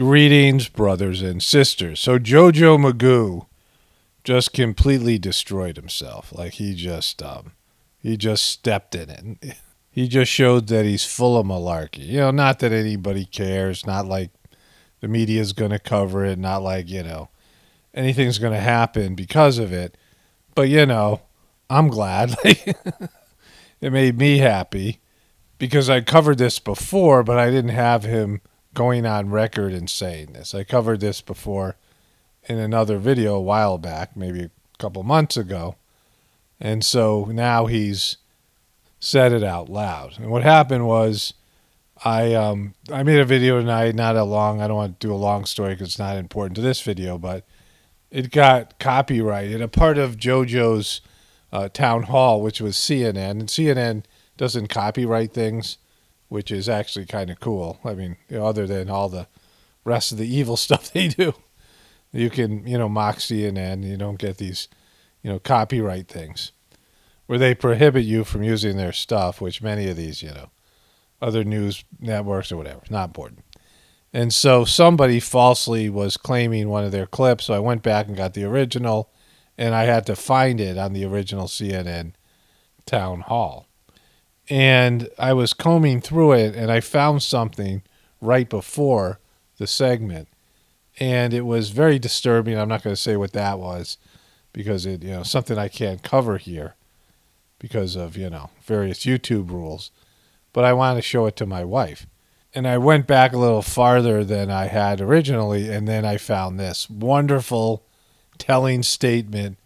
Greetings, brothers and sisters. So JoJo Magoo just completely destroyed himself. Like he just stepped in it. He just showed that he's full of malarkey. You know, not that anybody cares. Not like the media's going to cover it. Not like, anything's going to happen because of it. But, I'm glad. It made me happy because I covered this before, but I didn't have him going on record and saying this. I covered this before in another video a while back, maybe a couple months ago. And so now he's said it out loud. And what happened was I made a video tonight, not that long. I don't want to do a long story because it's not important to this video, but it got copyrighted. A part of JoJo's town hall, which was CNN, and CNN doesn't copyright things, which is actually kind of cool. I mean, other than all the rest of the evil stuff they do, you can, mock CNN. You don't get these, copyright things where they prohibit you from using their stuff, which many of these, other news networks or whatever, not important. And so somebody falsely was claiming one of their clips, so I went back and got the original, and I had to find it on the original CNN town hall. And I was combing through it, and I found something right before the segment. And it was very disturbing. I'm not going to say what that was because it, something I can't cover here because of, various YouTube rules. But I wanted to show it to my wife. And I went back a little farther than I had originally, and then I found this wonderful, telling statement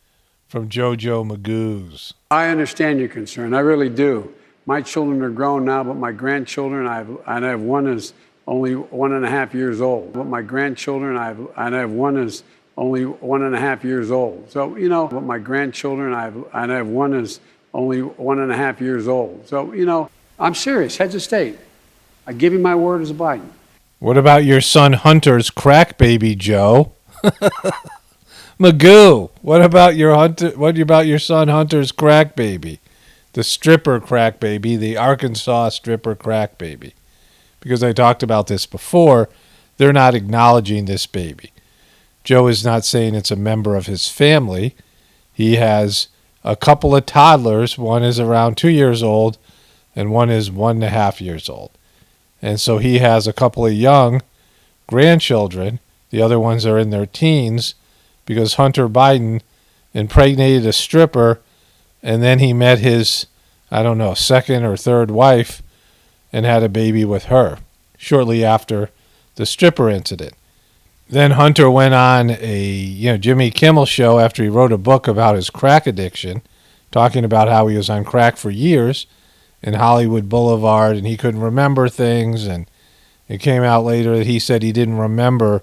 from JoJo Magoo's. I understand your concern. I really do. My children are grown now, but my grandchildren, I have one is only 1.5 years old. But my grandchildren, I have one is only 1.5 years old. So, but my grandchildren, I have one is only 1.5 years old. So, I'm serious, heads of state. I give you my word as a Biden. What about your son Hunter's crack baby, Joe? Magoo, what about your son Hunter's crack baby? The stripper crack baby, the Arkansas stripper crack baby. Because I talked about this before, they're not acknowledging this baby. Joe is not saying it's a member of his family. He has a couple of toddlers. One is around 2 years old, and one is 1.5 years old. And so he has a couple of young grandchildren. The other ones are in their teens because Hunter Biden impregnated a stripper, and then he met his, second or third wife and had a baby with her shortly after the stripper incident. Then Hunter went on a Jimmy Kimmel show after he wrote a book about his crack addiction, talking about how he was on crack for years in Hollywood Boulevard and he couldn't remember things. And it came out later that he said he didn't remember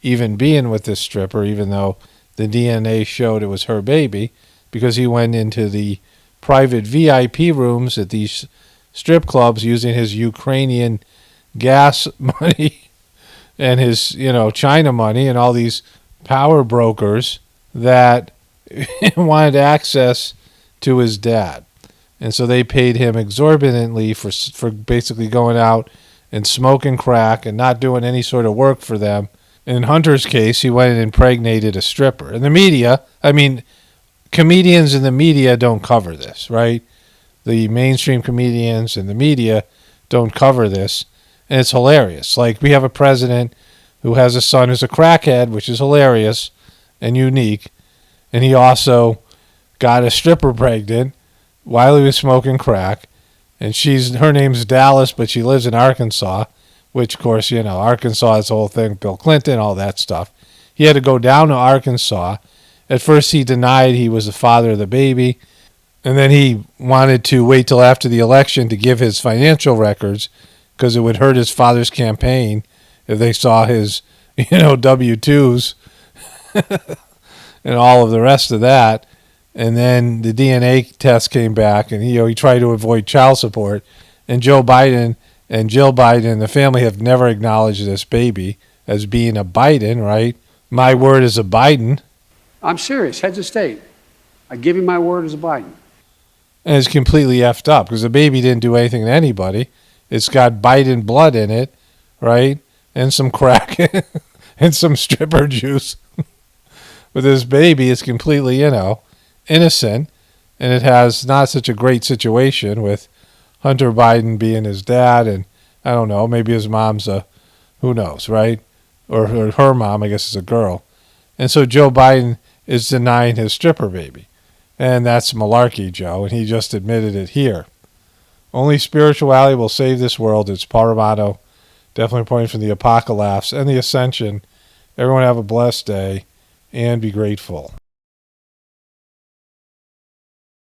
even being with this stripper, even though the DNA showed it was her baby, because he went into the private VIP rooms at these strip clubs using his Ukrainian gas money and his, China money and all these power brokers that wanted access to his dad. And so they paid him exorbitantly for basically going out and smoking crack and not doing any sort of work for them. In Hunter's case, he went and impregnated a stripper. And the media, comedians in the media don't cover this, right? The mainstream comedians and the media don't cover this, and it's hilarious. Like, we have a president who has a son who's a crackhead, which is hilarious and unique, and he also got a stripper pregnant while he was smoking crack, and her name's Dallas, but she lives in Arkansas, which, of course, Arkansas is the whole thing, Bill Clinton, all that stuff. He had to go down to Arkansas. At first, he denied he was the father of the baby, and then he wanted to wait till after the election to give his financial records because it would hurt his father's campaign if they saw his, W-2s and all of the rest of that. And then the DNA test came back, and he tried to avoid child support. And Joe Biden and Jill Biden and the family have never acknowledged this baby as being a Biden, right? My word is a Biden. I'm serious, heads of state. I give you my word as a Biden. And it's completely effed up because the baby didn't do anything to anybody. It's got Biden blood in it, right? and some crack and some stripper juice. But this baby is completely, innocent, and it has not such a great situation with Hunter Biden being his dad, and I don't know, maybe his mom's who knows, right? Or her mom, I guess, is a girl. And so Joe Biden is denying his stripper baby. And that's malarkey, Joe, and he just admitted it here. Only spirituality will save this world. It's Paramano. Definitely pointing from the Apocalaughs and the Ascension. Everyone have a blessed day and be grateful.